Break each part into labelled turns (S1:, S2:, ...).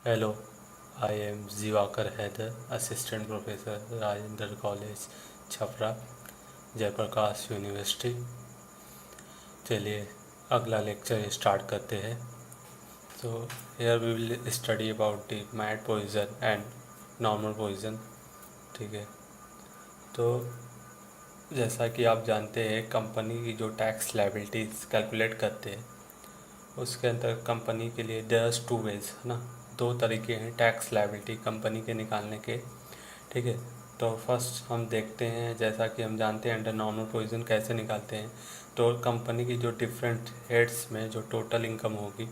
S1: Hello, I am Zivakar Haider, Assistant Professor, Rajendra College, Chhapra, Jayaprakash university. चलिए अगला lecture start करते हैं। तो here we will study about the mat position and normal position। ठीक है, तो जैसा कि आप जानते हैं कंपनी की जो टैक्स लायबिलिटीज़ कैलकुलेट करते हैं उसके अंदर कंपनी के लिए देयर टू वेज है ना, दो तरीके हैं टैक्स लायबिलिटी कंपनी के निकालने के। ठीक है, तो फर्स्ट हम देखते हैं, जैसा कि हम जानते हैं अंडर नॉर्मल प्रोविज़न कैसे निकालते हैं। तो कंपनी की जो डिफरेंट हेड्स में जो टोटल इनकम होगी,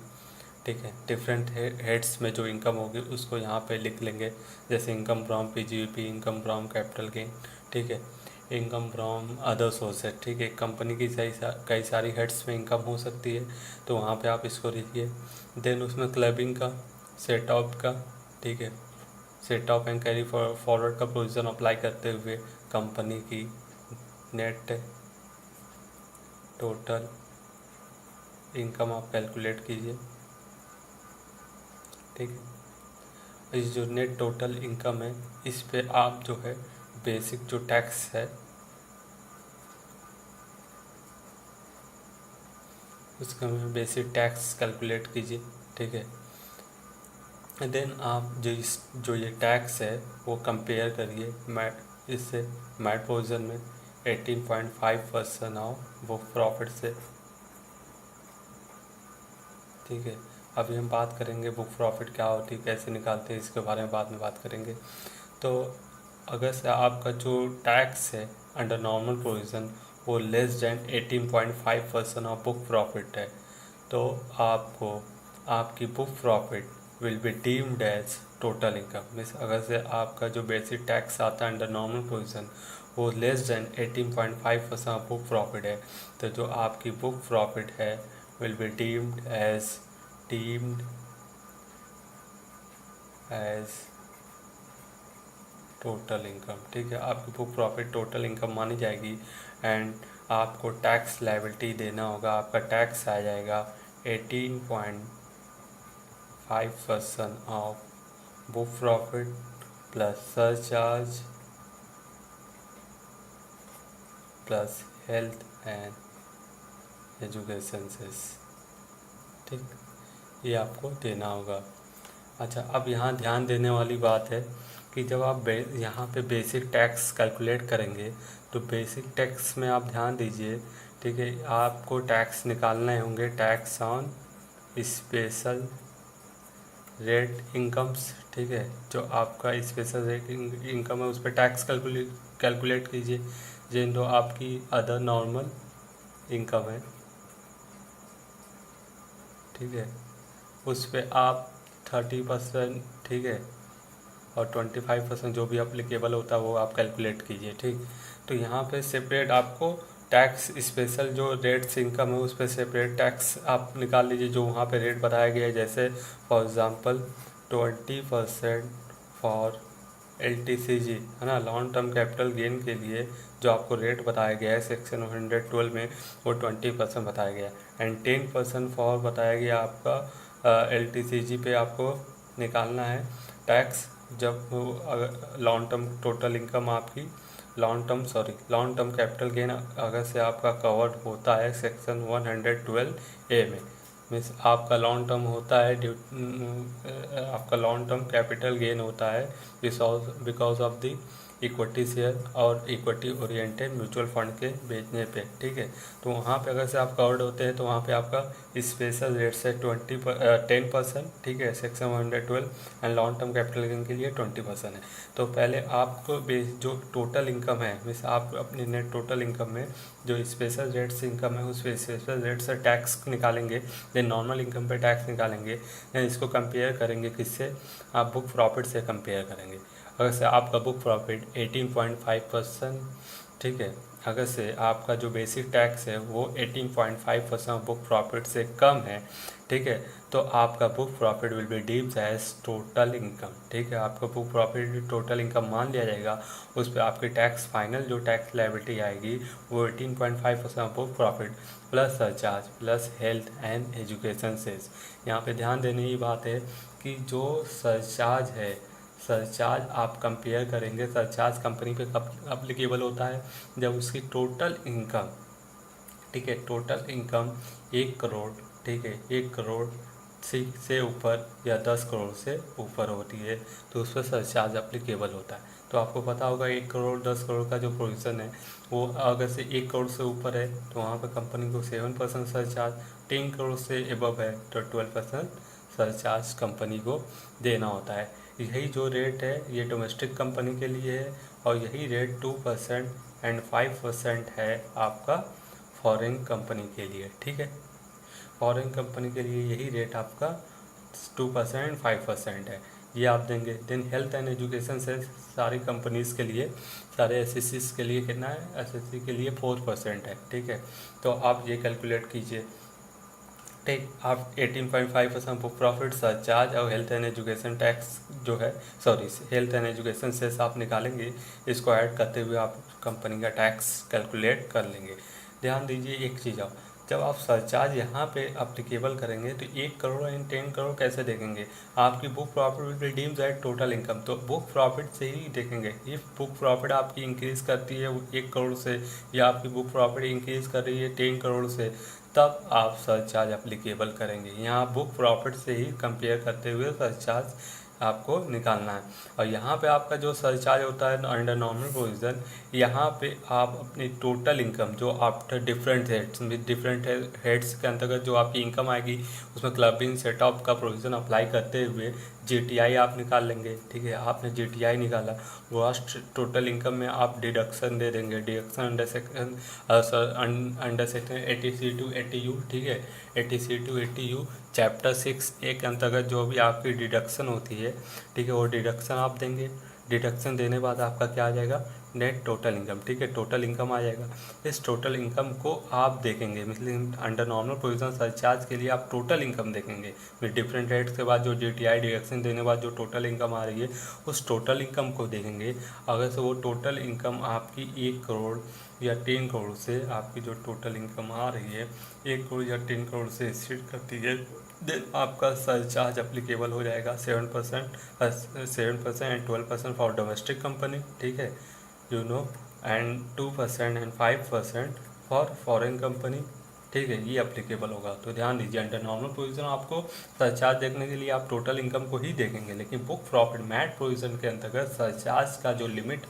S1: ठीक है, डिफरेंट हेड्स में जो इनकम होगी उसको यहाँ पे लिख लेंगे। जैसे income from PGBP, income from capital gain, ठीक है, इनकम फ्रॉम अदर सोर्सेज। ठीक है, कंपनी की कई सारी हेड्स में इनकम हो सकती है, तो वहाँ पे आप इसको लिखिए। देन उसमें क्लबिंग का, सेट ऑफ का, ठीक है, set of and carry forward का प्रोविज़न अप्लाई करते हुए कंपनी की नेट टोटल इनकम आप कैलकुलेट कीजिए। ठीक है, इस जो नेट टोटल इनकम है इस पे आप जो है बेसिक जो टैक्स है उसका में बेसिक टैक्स कैलकुलेट कीजिए। ठीक है, देन आप जो ये टैक्स है वो कंपेयर करिए मैट इससे, मैट प्रोविज़न में 18.5% ऑफ वो प्रॉफिट से। ठीक है, अभी हम बात करेंगे बुक प्रॉफिट क्या होती है, कैसे निकालते हैं, इसके बारे में बाद में बात करेंगे। तो अगर से आपका जो टैक्स है अंडर नॉर्मल प्रोविज़न वो less than 18.5% of book profit है, तो आपको आपकी book profit will be deemed as total income. Means अगर से आपका जो बेसिक टैक्स आता है अंडर नॉर्मल प्रोविज़न वो less than 18.5% of book profit है, तो जो आपकी बुक प्रॉफिट है will be deemed as total income. ठीक है, आपकी बुक प्रॉफिट टोटल इनकम मानी जाएगी एंड आपको टैक्स लायबिलिटी देना होगा। आपका टैक्स आ जाएगा 18.5% of book profit plus surcharge plus health and education cess. ठीक, ये आपको देना होगा। अच्छा, अब यहाँ ध्यान देने वाली बात है कि जब आप यहाँ पे बेसिक टैक्स कैलकुलेट करेंगे तो बेसिक टैक्स में आप ध्यान दीजिए। ठीक है, आपको टैक्स निकालने होंगे tax on special rate incomes. ठीक है, जो आपका स्पेशल रेट इनकम है उस पर टैक्स कैलकुलेट कीजिए। जिन जो आपकी अदर नॉर्मल इनकम है, ठीक है, उस पर आप 30%, ठीक है, और 25% जो भी अप्लीकेबल होता है वो आप कैलकुलेट कीजिए। ठीक, तो यहाँ पे सेपरेट आपको टैक्स स्पेशल जो रेट्स इनकम है उस पर सेपरेट टैक्स आप निकाल लीजिए जो वहाँ पे रेट बताया गया है। जैसे फॉर एग्ज़ाम्पल 20% फॉर LTCG है ना, लॉन्ग टर्म कैपिटल गेन के लिए जो आपको रेट बताया गया है सेक्शन 112 में वो 20% बताया गया है एंड 10% फॉर बताया गया आपका LTCG पे आपको निकालना है टैक्स। जब लॉन्ग टर्म टोटल इनकम आपकी लॉन्ग टर्म कैपिटल गेन अगर से आपका कवर्ड होता है सेक्शन 112A में, मीन्स आपका लॉन्ग टर्म होता है आपका लॉन्ग टर्म कैपिटल गेन होता है because of the equity share और इक्विटी ओरिएंटेड म्यूचुअल फंड के बेचने पे। ठीक है, तो वहाँ पे अगर से आप कवर्ड होते हैं तो वहाँ पे आपका स्पेशल रेट से 10%, ठीक है, section 112 and long term capital gain के लिए 20% है। तो पहले आपको जो टोटल इनकम है, मीन्स आप अपनी नेट टोटल इनकम में जो स्पेशल रेट से इनकम है उस स्पेशल रेट से टैक्स निकालेंगे, देन नॉर्मल इनकम पे टैक्स निकालेंगे, देन इसको कंपेयर करेंगे किससे, आप बुक प्रॉफिट से कंपेयर करेंगे। अगर से आपका बुक प्रॉफिट 18.5%, ठीक है, अगर से आपका जो बेसिक टैक्स है वो 18.5% बुक प्रॉफिट से कम है, ठीक है, तो आपका book profit will be deemed as total income. ठीक है, आपका बुक प्रॉफिट टोटल इनकम मान लिया जाएगा। उस पर आपकी टैक्स फाइनल जो टैक्स लायबिलिटी आएगी वो 18.5% book profit plus surcharge plus health and education cess. यहाँ पे ध्यान देने की बात है कि जो सरचार्ज है, सरचार्ज आप कंपेयर करेंगे, सरचार्ज कंपनी पे कब अप्लीकेबल होता है, जब उसकी टोटल इनकम, ठीक है, टोटल इनकम 1 करोड़, ठीक है, 1 करोड़ से ऊपर या 10 करोड़ से ऊपर होती है तो उस पर सरचार्ज अप्लीकेबल होता है। तो आपको पता होगा 1 करोड़ 10 करोड़ का जो प्रोविज़न है वो अगर से 1 करोड़ से ऊपर है तो वहाँ पर कंपनी को 7% सरचार्ज, 10 करोड़ से एबव है तो 12% सरचार्ज कंपनी को देना होता है। यही जो रेट है ये डोमेस्टिक कंपनी के लिए है और यही रेट 2% एंड 5% है आपका फॉरेन कंपनी के लिए। ठीक है, फॉरेन कंपनी के लिए यही रेट आपका 2% 5% है, ये आप देंगे। देन हेल्थ एंड एजुकेशन से सारी कंपनीज़ के लिए, सारे एसएससीज के लिए कितना है, एसएससी के लिए 4% है। ठीक है, तो आप ये कैलकुलेट कीजिए। ठीक, आप 18.5% बुक प्रॉफिट सरचार्ज और हेल्थ एंड एजुकेशन टैक्स जो है, sorry, health and education cess आप निकालेंगे, इसको ऐड करते हुए आप कंपनी का टैक्स कैलकुलेट कर लेंगे। ध्यान दीजिए एक चीज़ और, जब आप सरचार्ज यहाँ पे अप्लीकेबल करेंगे तो 1 करोड़ एंड 10 करोड़ कैसे देखेंगे, आपकी book profit will be deemed at total income, तो बुक प्रॉफिट से ही देखेंगे। इफ बुक प्रॉफिट आपकी इंक्रीज़ करती है 1 करोड़ से या आपकी बुक प्रॉफिट इंक्रीज़ कर रही है 10 करोड़ से, तब आप सरचार्ज अप्लीकेबल करेंगे। यहाँ बुक प्रॉफिट से ही कंपेयर करते हुए सरचार्ज आपको निकालना है। और यहाँ पे आपका जो सरचार्ज होता है अंडर नॉर्मल प्रोविज़न, यहाँ पे आप अपनी टोटल इनकम जो आफ्टर डिफरेंट हेड्स में, डिफरेंट हेड्स के अंतर्गत जो आपकी इनकम आएगी उसमें क्लबिंग सेटअप का प्रोविज़न अप्लाई करते हुए जीटीआई आप निकाल लेंगे। ठीक है, आपने जीटीआई निकाला, ग्रॉस टोटल इनकम में आप डिडक्शन दे देंगे, deduction under section under section 80C to 80U। ठीक है, 80C to 80U chapter 6A के अंतर्गत जो भी आपकी डिडक्शन होती है, ठीक है, वो डिडक्शन आप देंगे। डिडक्शन देने बाद आपका क्या आ जाएगा, नेट टोटल इनकम। ठीक है, टोटल इनकम आ जाएगा। इस टोटल इनकम को आप देखेंगे, मतलब अंडर नॉर्मल प्रोविजन सरचार्ज के लिए आप टोटल इनकम देखेंगे। डिफरेंट रेट्स के बाद जो जीटीआई डिडक्शन देने बाद जो टोटल इनकम आ रही है उस टोटल इनकम को देखेंगे। अगर से वो टोटल इनकम आपकी 1 करोड़ या 10 करोड़ से, आपकी जो टोटल इनकम आ रही है 1 करोड़ या 10 करोड़ से एक्सीड करती है, देन आपका सरचार्ज अप्लीकेबल हो जाएगा 7% एंड 12% फॉर डोमेस्टिक कंपनी। ठीक है, you know, and 2% and 5% for foreign company. ठीक है, ये अप्लीकेबल होगा। तो ध्यान दीजिए, अंडर नॉर्मल प्रोविजन आपको सरचार्ज देखने के लिए आप टोटल इनकम को ही देखेंगे, लेकिन बुक प्रॉफिट मैट प्रोविजन के अंतर्गत सरचार्ज का जो लिमिट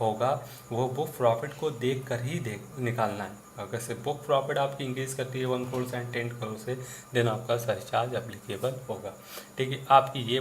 S1: होगा वो बुक प्रॉफिट को देख कर ही निकालना है। अगर से बुक प्रॉफिट आपकी इंक्रीज करती है 1 करोड़ से एंड 10 करोड़ से, देन आपका सरचार्ज अप्लीकेबल होगा। ठीक है, आपकी ये